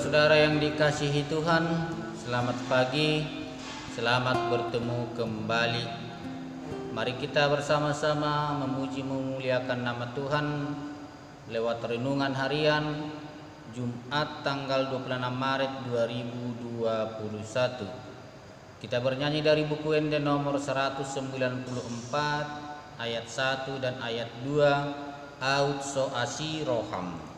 Saudara-saudara yang dikasihi Tuhan, selamat pagi, selamat bertemu kembali. Mari kita bersama-sama memuji memuliakan nama Tuhan lewat renungan harian Jumat tanggal 26 Maret 2021. Kita bernyanyi dari buku Ende nomor 194 ayat 1 dan ayat 2, Aut so asi roham.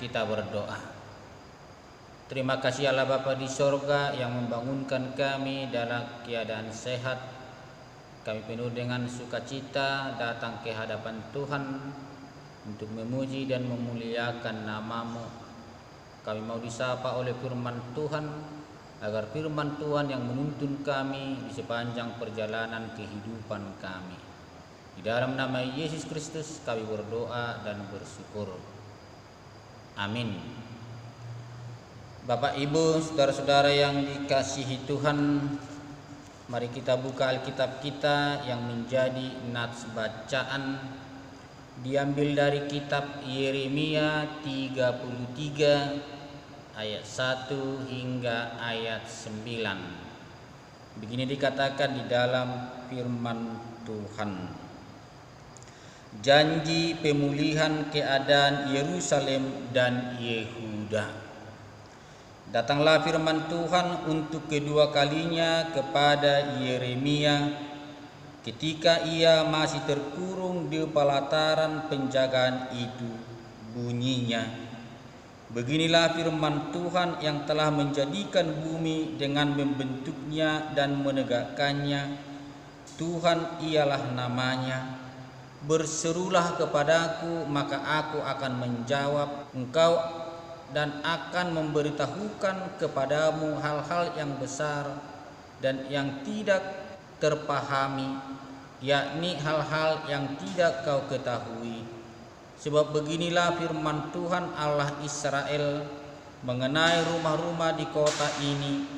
Kita berdoa. Terima kasih Allah Bapa di sorga yang membangunkan kami dalam keadaan sehat. Kami penuh dengan sukacita datang ke hadapan Tuhan untuk memuji dan memuliakan nama-Mu. Kami mau disapa oleh firman Tuhan, agar firman Tuhan yang menuntun kami di sepanjang perjalanan kehidupan kami. Di dalam nama Yesus Kristus kami berdoa dan bersyukur. Amin. Bapak, Ibu, saudara-saudara yang dikasihi Tuhan, mari kita buka Alkitab kita yang menjadi nats bacaan diambil dari kitab Yeremia 33 ayat 1 hingga ayat 9. Begini dikatakan di dalam firman Tuhan. Janji pemulihan keadaan Yerusalem dan Yehuda. Datanglah firman Tuhan untuk kedua kalinya kepada Yeremia ketika ia masih terkurung di pelataran penjagaan itu. Bunyinya, beginilah firman Tuhan yang telah menjadikan bumi dengan membentuknya dan menegakkannya. Tuhan ialah namanya. Berserulah kepadaku, maka aku akan menjawab engkau dan akan memberitahukan kepadamu hal-hal yang besar dan yang tidak terpahami, yakni hal-hal yang tidak kau ketahui. Sebab beginilah firman Tuhan Allah Israel mengenai rumah-rumah di kota ini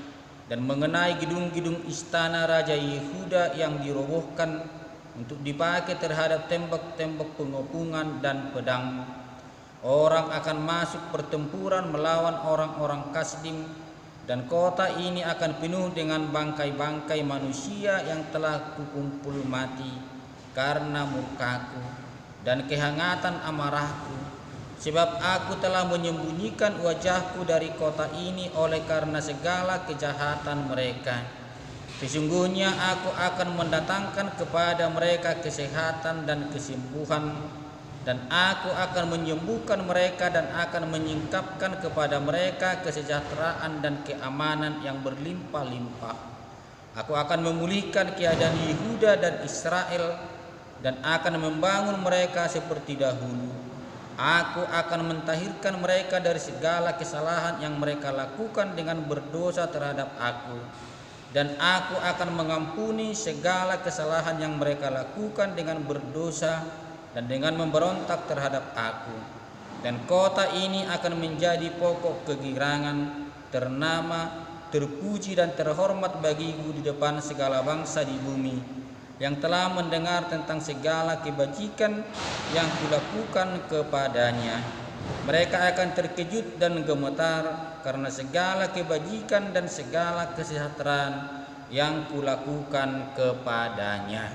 dan mengenai gedung-gedung istana Raja Yehuda yang dirobohkan untuk dipakai terhadap tembok-tembok pengepungan dan pedang. Orang akan masuk pertempuran melawan orang-orang Kasdim, dan kota ini akan penuh dengan bangkai-bangkai manusia yang telah kukumpul mati karena murkaku dan kehangatan amarahku. Sebab aku telah menyembunyikan wajahku dari kota ini oleh karena segala kejahatan mereka. Sesungguhnya aku akan mendatangkan kepada mereka kesehatan dan kesembuhan, dan aku akan menyembuhkan mereka dan akan menyingkapkan kepada mereka kesejahteraan dan keamanan yang berlimpah-limpah. Aku akan memulihkan keadaan Yehuda dan Israel dan akan membangun mereka seperti dahulu. Aku akan mentahirkan mereka dari segala kesalahan yang mereka lakukan dengan berdosa terhadap aku. Dan aku akan mengampuni segala kesalahan yang mereka lakukan dengan berdosa dan dengan memberontak terhadap aku. Dan kota ini akan menjadi pokok kegirangan, ternama, terpuji dan terhormat bagiku di depan segala bangsa di bumi, yang telah mendengar tentang segala kebajikan yang kulakukan kepadanya. Mereka akan terkejut dan gemetar karena segala kebajikan dan segala kesejahteraan yang kulakukan kepadanya.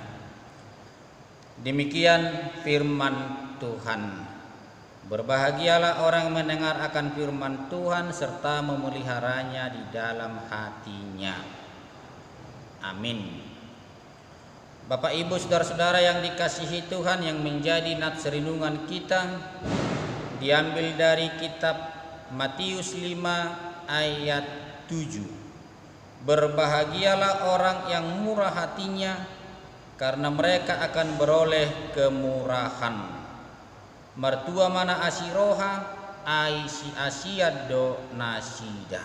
Demikian firman Tuhan. Berbahagialah orang mendengar akan firman Tuhan serta memeliharanya di dalam hatinya. Amin. Bapak Ibu saudara-saudara yang dikasihi Tuhan, yang menjadi nats renungan kita diambil dari kitab Matius 5 ayat 7. Berbahagialah orang yang murah hatinya, karena mereka akan beroleh kemurahan. Mertua mana asiroha aisi asiado nasida.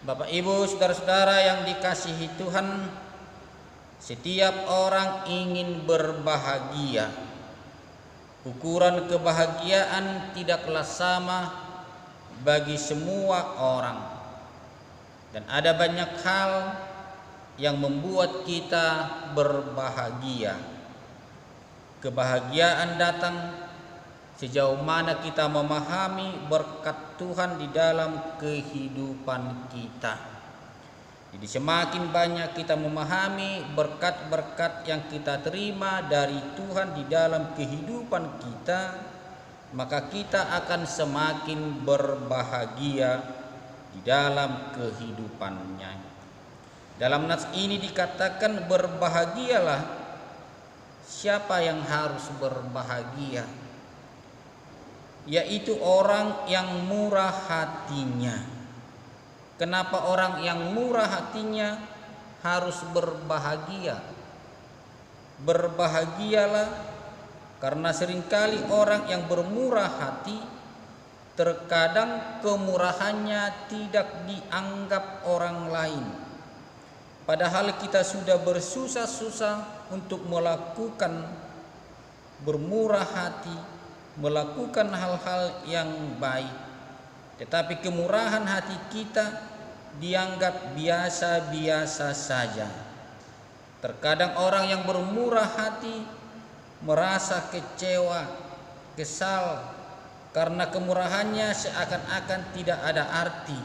Bapak Ibu saudara-saudara yang dikasihi Tuhan, setiap orang ingin berbahagia. Ukuran kebahagiaan tidaklah sama bagi semua orang, dan ada banyak hal yang membuat kita berbahagia. Kebahagiaan datang sejauh mana kita memahami berkat Tuhan di dalam kehidupan kita. Jadi semakin banyak kita memahami berkat-berkat yang kita terima dari Tuhan di dalam kehidupan kita, maka kita akan semakin berbahagia di dalam kehidupannya. Dalam nats ini dikatakan berbahagialah. Siapa yang harus berbahagia? Yaitu orang yang murah hatinya. Kenapa orang yang murah hatinya harus berbahagia? Berbahagialah karena seringkali orang yang bermurah hati terkadang kemurahannya tidak dianggap orang lain. Padahal kita sudah bersusah-susah untuk melakukan bermurah hati, melakukan hal-hal yang baik. Tetapi kemurahan hati kita dianggap biasa-biasa saja. Terkadang orang yang bermurah hati merasa kecewa, kesal, karena kemurahannya seakan-akan tidak ada arti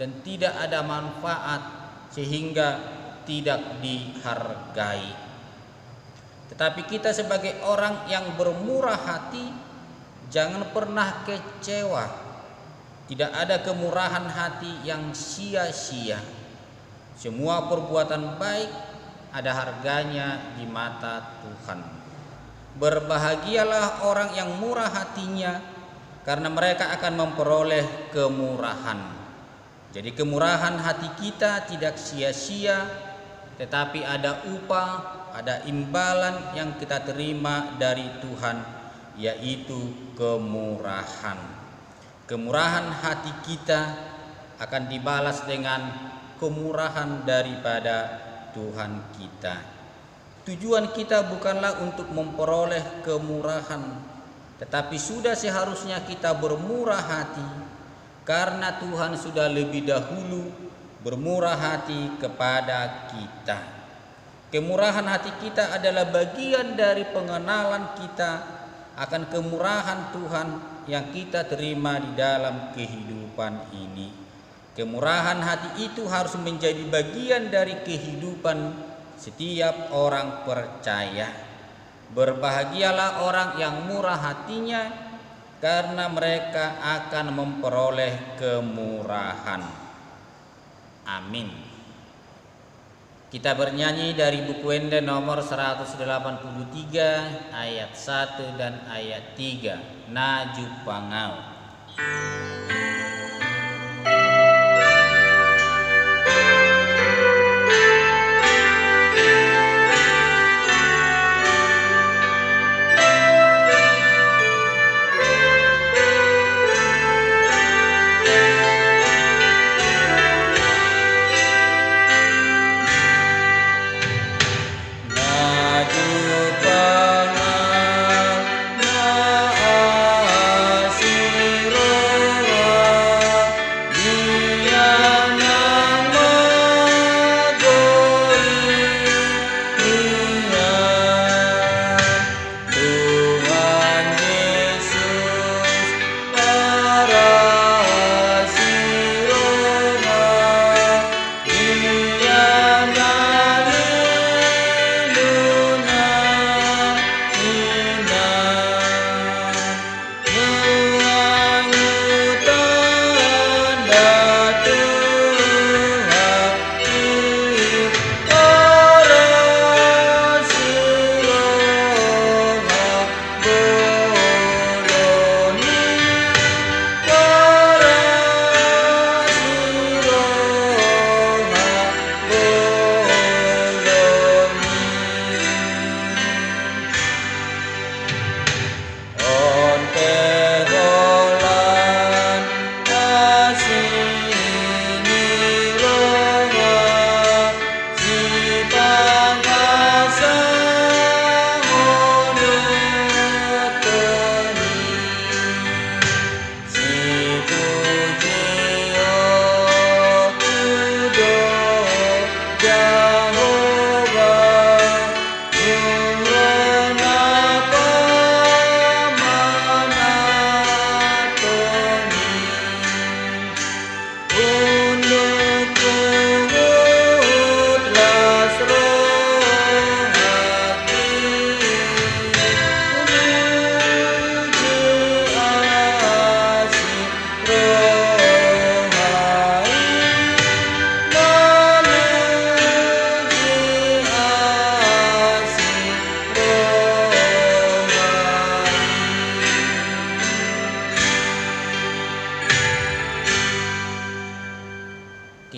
dan tidak ada manfaat, sehingga tidak dihargai. Tetapi kita sebagai orang yang bermurah hati, jangan pernah kecewa. Tidak ada kemurahan hati yang sia-sia. Semua perbuatan baik ada harganya di mata Tuhan. Berbahagialah orang yang murah hatinya, karena mereka akan memperoleh kemurahan. Jadi kemurahan hati kita tidak sia-sia, tetapi ada upah, ada imbalan yang kita terima dari Tuhan, yaitu kemurahan. Kemurahan hati kita akan dibalas dengan kemurahan daripada Tuhan kita. Tujuan kita bukanlah untuk memperoleh kemurahan, tetapi sudah seharusnya kita bermurah hati, karena Tuhan sudah lebih dahulu bermurah hati kepada kita. Kemurahan hati kita adalah bagian dari pengenalan kita akan kemurahan Tuhan yang kita terima di dalam kehidupan ini. Kemurahan hati itu harus menjadi bagian dari kehidupan setiap orang percaya. Berbahagialah orang yang murah hatinya, karena mereka akan memperoleh kemurahan. Amin. Kita bernyanyi dari buku Wende nomor 183 ayat 1 dan ayat 3. Naju Pangau. Asiro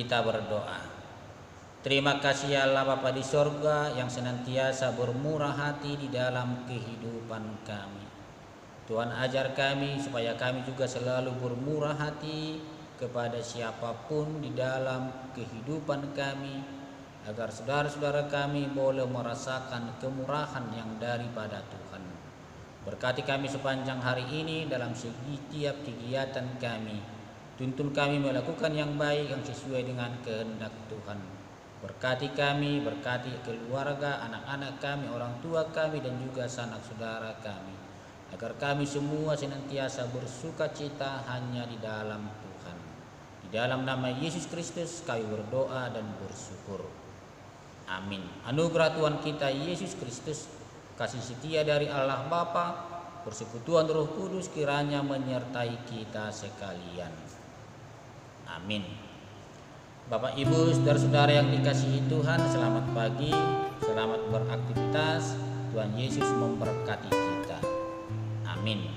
Kita berdoa. Terima kasih ya Allah Bapa di sorga yang senantiasa bermurah hati di dalam kehidupan kami. Tuhan ajar kami supaya kami juga selalu bermurah hati kepada siapapun di dalam kehidupan kami, agar saudara-saudara kami boleh merasakan kemurahan yang daripada Tuhan. Berkati kami sepanjang hari ini dalam setiap kegiatan kami. Tuntun kami melakukan yang baik yang sesuai dengan kehendak Tuhan. Berkati kami, berkati keluarga, anak-anak kami, orang tua kami, dan juga sanak saudara kami, agar kami semua senantiasa bersuka cita hanya di dalam Tuhan. Di dalam nama Yesus Kristus kami berdoa dan bersyukur. Amin. Anugerah Tuhan kita Yesus Kristus, kasih setia dari Allah Bapa, persekutuan Roh Kudus kiranya menyertai kita sekalian. Amin. Bapak Ibu saudara-saudara yang dikasihi Tuhan, selamat pagi, selamat beraktivitas. Tuhan Yesus memberkati kita. Amin.